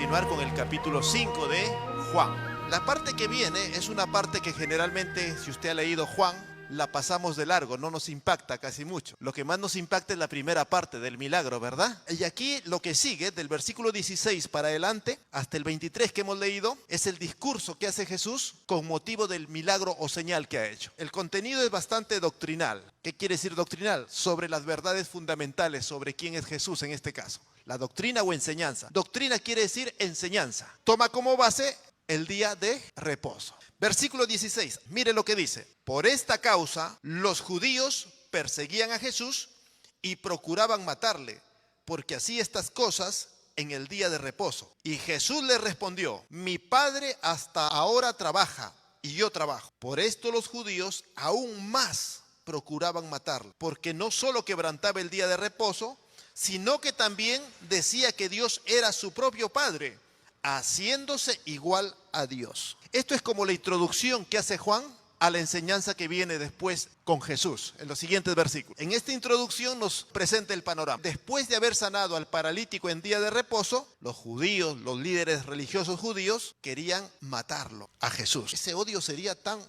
continuar con el capítulo 5 de Juan. La parte que viene es una parte que generalmente, si usted ha leído Juan, la pasamos de largo, no nos impacta casi mucho. Lo que más nos impacta es la primera parte del milagro, ¿verdad? Y aquí lo que sigue, del versículo 16 para adelante, hasta el 23 que hemos leído, es el discurso que hace Jesús con motivo del milagro o señal que ha hecho. El contenido es bastante doctrinal. ¿Qué quiere decir doctrinal? Sobre las verdades fundamentales, sobre quién es Jesús en este caso. La doctrina o enseñanza. Doctrina quiere decir enseñanza. Toma como base el día de reposo. Versículo 16, mire lo que dice. Por esta causa los judíos perseguían a Jesús y procuraban matarle, porque hacía estas cosas en el día de reposo. Y Jesús le respondió: mi Padre hasta ahora trabaja y yo trabajo. Por esto los judíos aún más procuraban matarlo, porque no solo quebrantaba el día de reposo, sino que también decía que Dios era su propio Padre, haciéndose igual a Dios. Esto es como la introducción que hace Juan a la enseñanza que viene después con Jesús, en los siguientes versículos. En esta introducción nos presenta el panorama. Después de haber sanado al paralítico en día de reposo, los judíos, los líderes religiosos judíos, querían matarlo a Jesús. Ese odio sería tan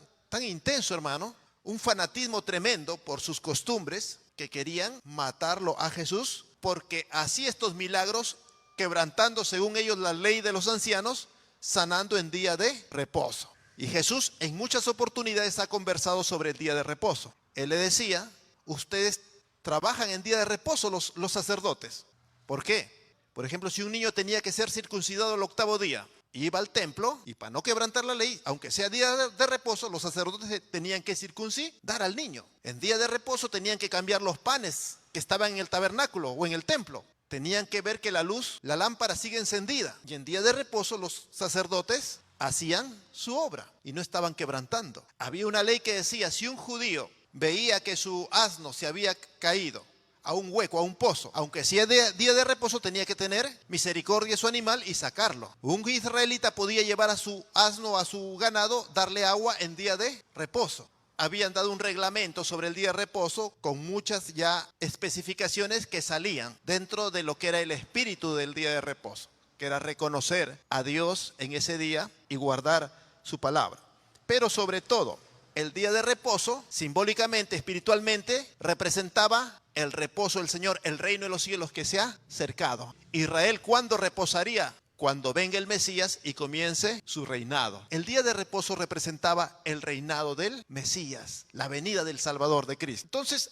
intenso, hermano, un fanatismo tremendo por sus costumbres, que querían matarlo a Jesús, porque hacía estos milagros quebrantando según ellos la ley de los ancianos, sanando en día de reposo. Y Jesús en muchas oportunidades ha conversado sobre el día de reposo. Él le decía: ustedes trabajan en día de reposo los sacerdotes. ¿Por qué? Por ejemplo, si un niño tenía que ser circuncidado el 8º día, iba al templo y para no quebrantar la ley, aunque sea día de reposo, los sacerdotes tenían que circuncidar al niño. En día de reposo tenían que cambiar los panes que estaban en el tabernáculo o en el templo. Tenían que ver que la luz, la lámpara sigue encendida. Y en día de reposo los sacerdotes hacían su obra y no estaban quebrantando. Había una ley que decía: si un judío veía que su asno se había caído a un hueco, a un pozo, aunque sea día de reposo, tenía que tener misericordia de su animal y sacarlo. Un israelita podía llevar a su asno, a su ganado, darle agua en día de reposo. Habían dado un reglamento sobre el día de reposo con muchas ya especificaciones que salían dentro de lo que era el espíritu del día de reposo, que era reconocer a Dios en ese día y guardar su palabra. Pero sobre todo, el día de reposo, simbólicamente, espiritualmente, representaba el reposo del Señor, el reino de los cielos que se ha cercado. Israel, ¿cuándo reposaría? Cuando venga el Mesías y comience su reinado. El día de reposo representaba el reinado del Mesías, la venida del Salvador de Cristo. Entonces,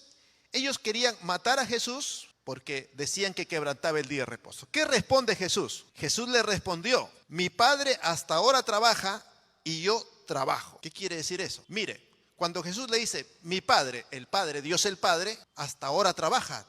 ellos querían matar a Jesús porque decían que quebrantaba el día de reposo. ¿Qué responde Jesús? Jesús le respondió: mi Padre hasta ahora trabaja y yo trabajo. ¿Qué quiere decir eso? Mire, cuando Jesús le dice mi Padre, el Padre, Dios el Padre, hasta ahora trabaja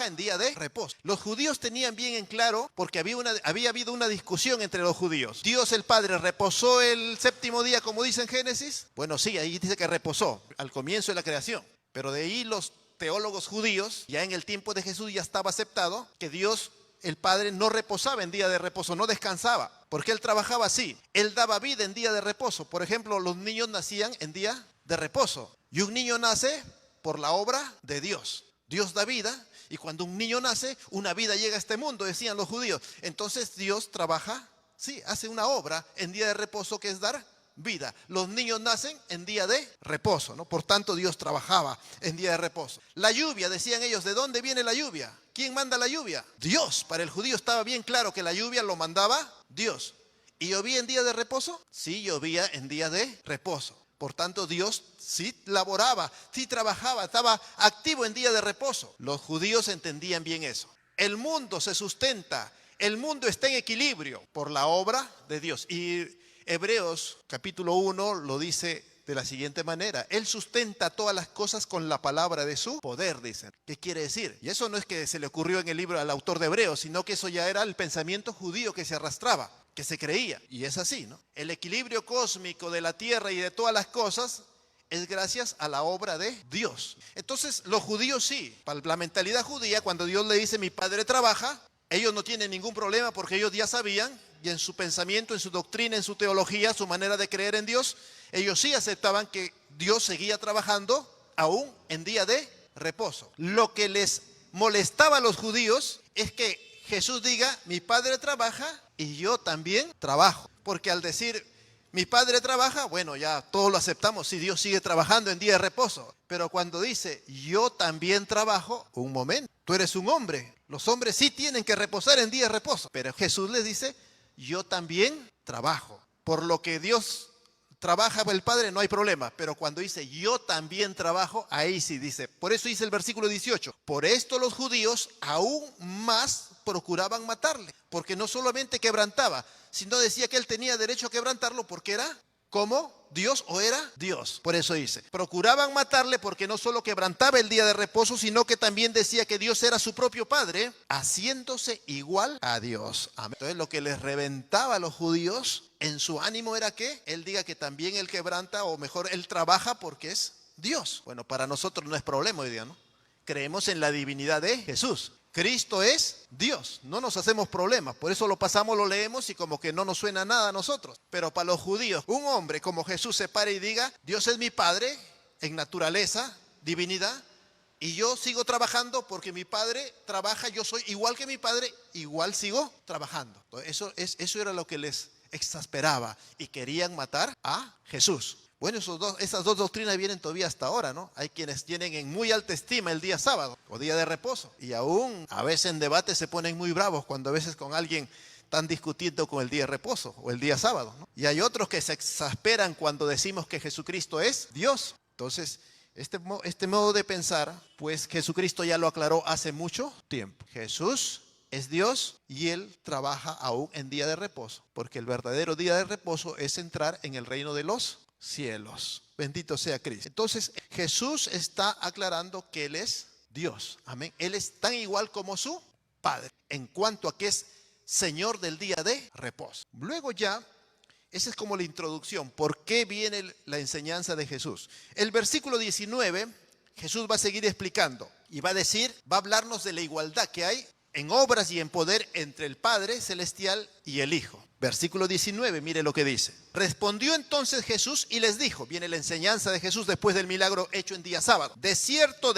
en día de reposo. Los judíos tenían bien en claro, porque había habido una discusión entre los judíos. Dios el Padre reposó el 7º día, como dice en Génesis. Bueno, sí, ahí dice que reposó al comienzo de la creación. Pero de ahí los teólogos judíos, ya en el tiempo de Jesús ya estaba aceptado que Dios el Padre no reposaba en día de reposo, no descansaba, porque Él trabajaba así. Él daba vida en día de reposo. Por ejemplo, los niños nacían en día de reposo. Y un niño nace por la obra de Dios. Dios da vida, y cuando un niño nace, una vida llega a este mundo, decían los judíos. Entonces Dios trabaja, sí, hace una obra en día de reposo, que es dar vida. Los niños nacen en día de reposo, ¿no? Por tanto, Dios trabajaba en día de reposo. La lluvia, decían ellos: ¿de dónde viene la lluvia? ¿Quién manda la lluvia? Dios. Para el judío estaba bien claro que la lluvia lo mandaba Dios. ¿Y llovía en día de reposo? Sí, llovía en día de reposo. Por tanto, Dios sí laboraba, sí trabajaba, estaba activo en día de reposo. Los judíos entendían bien eso. El mundo se sustenta, el mundo está en equilibrio por la obra de Dios. Y Hebreos capítulo 1 lo dice de la siguiente manera: Él sustenta todas las cosas con la palabra de su poder, dicen. ¿Qué quiere decir? Y eso no es que se le ocurrió en el libro al autor de Hebreos, sino que eso ya era el pensamiento judío que se arrastraba, que se creía. Y es así, ¿no? El equilibrio cósmico de la tierra y de todas las cosas es gracias a la obra de Dios. Entonces, los judíos sí, para la mentalidad judía, cuando Dios le dice mi Padre trabaja, ellos no tienen ningún problema, porque ellos ya sabían, y en su pensamiento, en su doctrina, en su teología, su manera de creer en Dios, ellos sí aceptaban que Dios seguía trabajando aún en día de reposo. Lo que les molestaba a los judíos es que Jesús diga mi Padre trabaja y yo también trabajo. Porque al decir, mi padre trabaja, bueno, ya todos lo aceptamos, si Dios sigue trabajando en día de reposo. Pero cuando dice, yo también trabajo, un momento, tú eres un hombre. Los hombres sí tienen que reposar en día de reposo. Pero Jesús les dice, yo también trabajo. Por lo que Dios trabaja el Padre, no hay problema. Pero cuando dice, yo también trabajo, ahí sí dice. Por eso dice el versículo 18. Por esto los judíos aún más procuraban matarle. Porque no solamente quebrantaba, sino decía que él tenía derecho a quebrantarlo porque era como Dios o era Dios. Por eso dice, procuraban matarle porque no solo quebrantaba el día de reposo, sino que también decía que Dios era su propio Padre, haciéndose igual a Dios. Amén. Entonces lo que les reventaba a los judíos en su ánimo era que él diga que también él quebranta, o mejor, él trabaja porque es Dios. Bueno, para nosotros no es problema hoy día, ¿no? Creemos en la divinidad de Jesús. Cristo es Dios, no nos hacemos problemas, por eso lo pasamos, lo leemos y como que no nos suena nada a nosotros. Pero para los judíos, un hombre como Jesús se pare y diga, Dios es mi Padre en naturaleza, divinidad, y yo sigo trabajando porque mi Padre trabaja, yo soy igual que mi Padre, igual sigo trabajando. Entonces, eso era lo que les exasperaba y querían matar a Jesús. Bueno, esas dos doctrinas vienen todavía hasta ahora, ¿no? Hay quienes tienen en muy alta estima el día sábado o día de reposo. Y aún a veces en debate se ponen muy bravos cuando a veces con alguien están discutiendo con el día de reposo o el día sábado, ¿no? Y hay otros que se exasperan cuando decimos que Jesucristo es Dios. Entonces, este modo de pensar, pues Jesucristo ya lo aclaró hace mucho tiempo. Jesús es Dios y Él trabaja aún en día de reposo. Porque el verdadero día de reposo es entrar en el reino de los cielos. Bendito sea Cristo. Entonces Jesús está aclarando que Él es Dios. Amén. Él es tan igual como su Padre en cuanto a que es Señor del día de reposo. Luego ya, esa es como la introducción. ¿Por qué viene la enseñanza de Jesús? El versículo 19, Jesús va a seguir explicando y va a hablarnos de la igualdad que hay en obras y en poder entre el Padre Celestial y el Hijo. Versículo 19, mire lo que dice. Respondió entonces Jesús y les dijo, viene la enseñanza de Jesús después del milagro hecho en día sábado. De cierto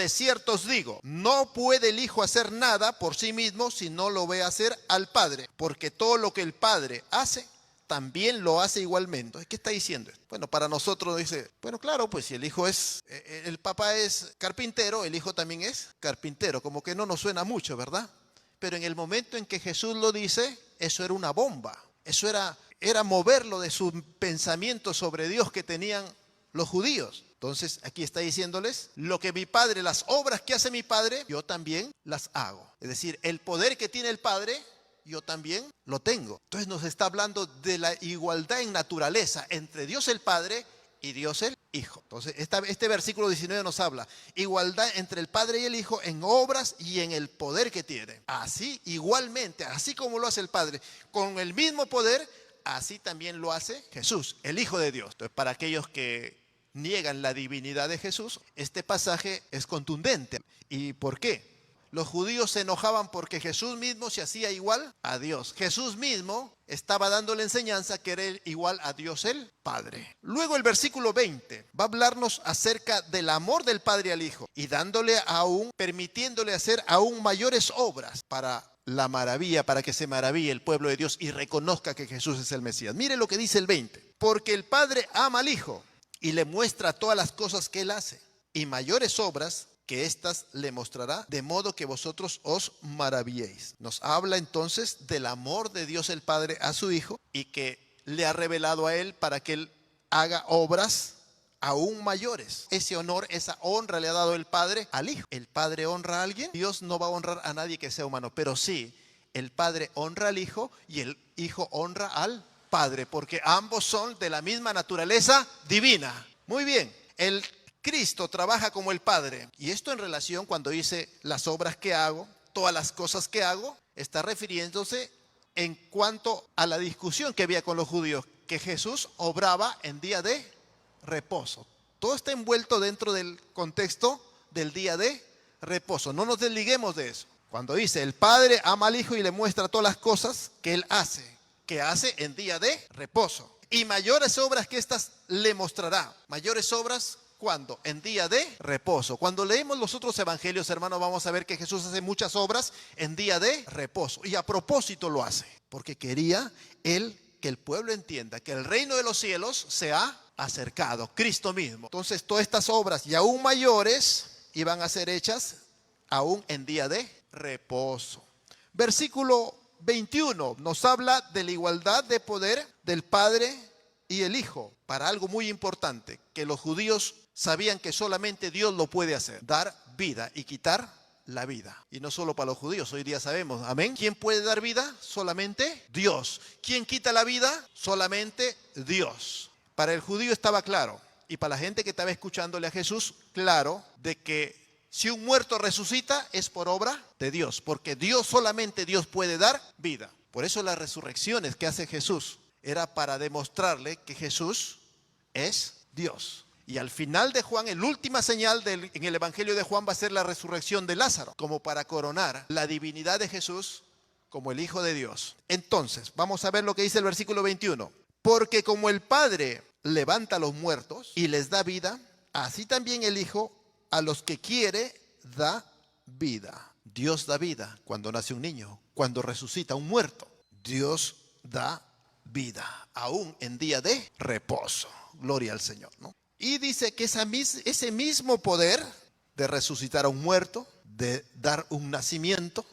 os digo, no puede el Hijo hacer nada por sí mismo si no lo ve hacer al Padre, porque todo lo que el Padre hace, también lo hace igualmente. ¿Qué está diciendo? Bueno, para nosotros dice, bueno, claro, pues si el papá es carpintero, el Hijo también es carpintero. Como que no nos suena mucho, ¿verdad? Pero en el momento en que Jesús lo dice, eso era una bomba. Eso era moverlo de su pensamiento sobre Dios que tenían los judíos. Entonces aquí está diciéndoles, lo que mi Padre, las obras que hace mi Padre, yo también las hago. Es decir, el poder que tiene el Padre, yo también lo tengo. Entonces nos está hablando de la igualdad en naturaleza entre Dios el Padre y Dios el Hijo. Entonces este versículo 19 nos habla igualdad entre el Padre y el Hijo en obras y en el poder que tienen. Así igualmente, así como lo hace el Padre con el mismo poder, así también lo hace Jesús, el Hijo de Dios. Entonces para aquellos que niegan la divinidad de Jesús, este pasaje es contundente. ¿Y por qué? Los judíos se enojaban porque Jesús mismo se hacía igual a Dios. Jesús mismo estaba dando la enseñanza que era igual a Dios el Padre. Luego el versículo 20 va a hablarnos acerca del amor del Padre al Hijo y permitiéndole hacer aún mayores obras para la maravilla, para que se maraville el pueblo de Dios y reconozca que Jesús es el Mesías. Mire lo que dice el 20. Porque el Padre ama al Hijo y le muestra todas las cosas que Él hace y mayores obras que éstas le mostrará, de modo que vosotros os maravilléis. Nos habla entonces del amor de Dios el Padre a su Hijo y que le ha revelado a Él para que Él haga obras aún mayores. Ese honor, esa honra le ha dado el Padre al Hijo. ¿El Padre honra a alguien? Dios no va a honrar a nadie que sea humano, pero sí, el Padre honra al Hijo y el Hijo honra al Padre, porque ambos son de la misma naturaleza divina. Muy bien, el Cristo trabaja como el Padre. Y esto en relación cuando dice las obras que hago, todas las cosas que hago, está refiriéndose en cuanto a la discusión que había con los judíos, que Jesús obraba en día de reposo. Todo está envuelto dentro del contexto del día de reposo. No nos desliguemos de eso. Cuando dice el Padre ama al Hijo y le muestra todas las cosas que Él hace, que hace en día de reposo. Y mayores obras que éstas le mostrará. Mayores obras ¿cuándo? En día de reposo. Cuando leemos los otros evangelios, hermanos, vamos a ver que Jesús hace muchas obras en día de reposo. Y a propósito lo hace, porque quería él que el pueblo entienda que el reino de los cielos se ha acercado, Cristo mismo. Entonces todas estas obras y aún mayores iban a ser hechas aún en día de reposo. Versículo 21 nos habla de la igualdad de poder del Padre y el Hijo, para algo muy importante, que los judíos sabían que solamente Dios lo puede hacer, dar vida y quitar la vida. Y no solo para los judíos, hoy día sabemos, amén. ¿Quién puede dar vida? Solamente Dios. ¿Quién quita la vida? Solamente Dios. Para el judío estaba claro, y para la gente que estaba escuchándole a Jesús, claro, de que si un muerto resucita es por obra de Dios, porque Dios, solamente Dios puede dar vida. Por eso las resurrecciones que hace Jesús era para demostrarle que Jesús es Dios. Y al final de Juan, la última señal en el Evangelio de Juan va a ser la resurrección de Lázaro, como para coronar la divinidad de Jesús como el Hijo de Dios. Entonces, vamos a ver lo que dice el versículo 21. Porque como el Padre levanta a los muertos y les da vida, así también el Hijo a los que quiere da vida. Dios da vida cuando nace un niño, cuando resucita un muerto. Dios da vida, aún en día de reposo. Gloria al Señor, ¿no? Y dice que ese mismo poder de resucitar a un muerto, de dar un nacimiento,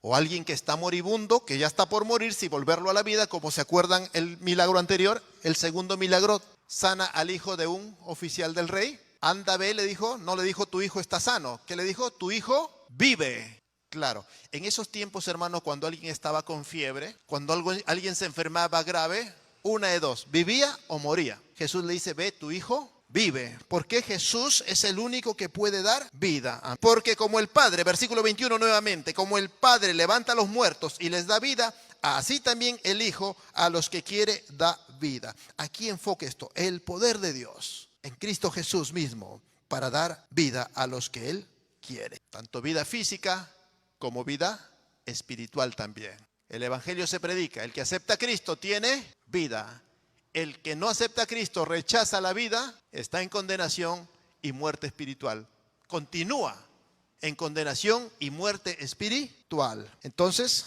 o alguien que está moribundo, que ya está por morirse, y volverlo a la vida, como se acuerdan el milagro anterior, el segundo milagro, sana al hijo de un oficial del rey. Anda, ve, le dijo, no le dijo tu hijo está sano, ¿qué le dijo? Tu hijo vive. Claro, en esos tiempos, hermanos, cuando alguien estaba con fiebre, cuando alguien se enfermaba grave, una de dos, vivía o moría. Jesús le dice, ve, tu hijo vive. Porque Jesús es el único que puede dar vida. Porque como el Padre, versículo 21 nuevamente, como el Padre levanta a los muertos y les da vida, así también el Hijo a los que quiere da vida. Aquí enfoque esto, el poder de Dios en Cristo Jesús mismo para dar vida a los que Él quiere. Tanto vida física como vida espiritual también. El Evangelio se predica, el que acepta a Cristo tiene vida. El que no acepta a Cristo, rechaza la vida, está en condenación y muerte espiritual. Continúa en condenación y muerte espiritual. Entonces,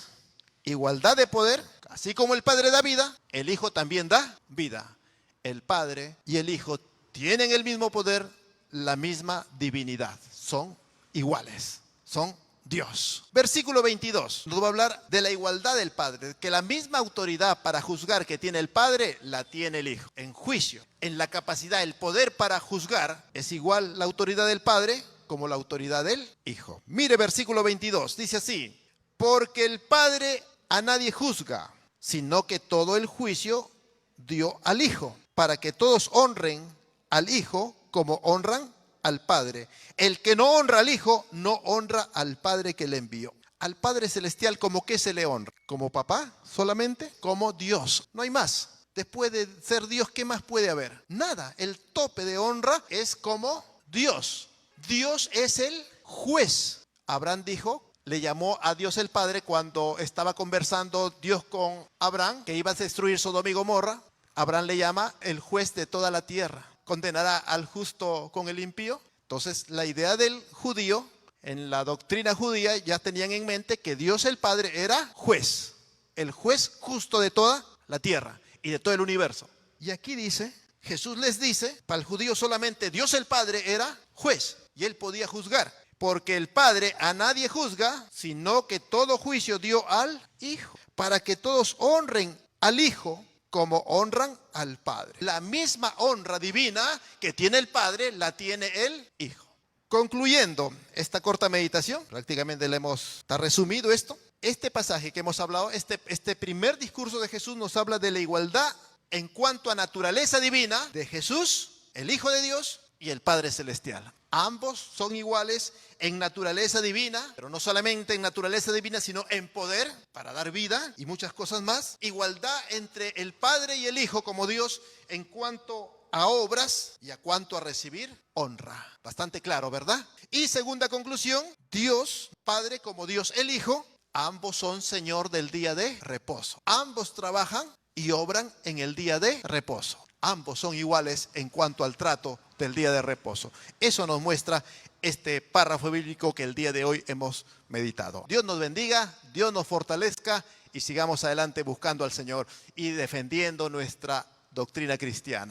igualdad de poder, así como el Padre da vida, el Hijo también da vida. El Padre y el Hijo tienen el mismo poder, la misma divinidad. Son iguales, son Dios. Versículo 22 nos va a hablar de la igualdad del Padre, que la misma autoridad para juzgar que tiene el Padre la tiene el Hijo. En juicio, en la capacidad, el poder para juzgar es igual la autoridad del Padre como la autoridad del Hijo. Mire versículo 22, dice así: porque el Padre a nadie juzga, sino que todo el juicio dio al Hijo, para que todos honren al Hijo como honran al Padre. El que no honra al Hijo, no honra al Padre que le envió. Al Padre Celestial, ¿como qué se le honra? ¿Como papá solamente? Como Dios. No hay más. Después de ser Dios, ¿qué más puede haber? Nada. El tope de honra es como Dios. Dios es el juez. Abraham dijo, le llamó a Dios el Padre cuando estaba conversando Dios con Abraham, que iba a destruir Sodoma y Gomorra. Abraham le llama el juez de toda la tierra. ¿Condenará al justo con el impío? Entonces, la idea del judío, en la doctrina judía, ya tenían en mente que Dios el Padre era juez, el juez justo de toda la tierra y de todo el universo. Y aquí dice, Jesús les dice, para el judío solamente Dios el Padre era juez y él podía juzgar. Porque el Padre a nadie juzga, sino que todo juicio dio al Hijo, para que todos honren al Hijo como honran al Padre. La misma honra divina que tiene el Padre, la tiene el Hijo. Concluyendo esta corta meditación, prácticamente está resumido esto. Este pasaje que hemos hablado, este primer discurso de Jesús nos habla de la igualdad en cuanto a naturaleza divina de Jesús, el Hijo de Dios, y el Padre Celestial. Ambos son iguales en naturaleza divina, pero no solamente en naturaleza divina, sino en poder para dar vida y muchas cosas más. Igualdad entre el Padre y el Hijo como Dios en cuanto a obras y a cuanto a recibir honra. Bastante claro, ¿verdad? Y segunda conclusión, Dios Padre como Dios el Hijo, ambos son Señor del día de reposo. Ambos trabajan y obran en el día de reposo. ambos son iguales en cuanto al trato del día de reposo. Eso nos muestra este párrafo bíblico que el día de hoy hemos meditado. Dios nos bendiga, Dios nos fortalezca y sigamos adelante buscando al Señor y defendiendo nuestra doctrina cristiana.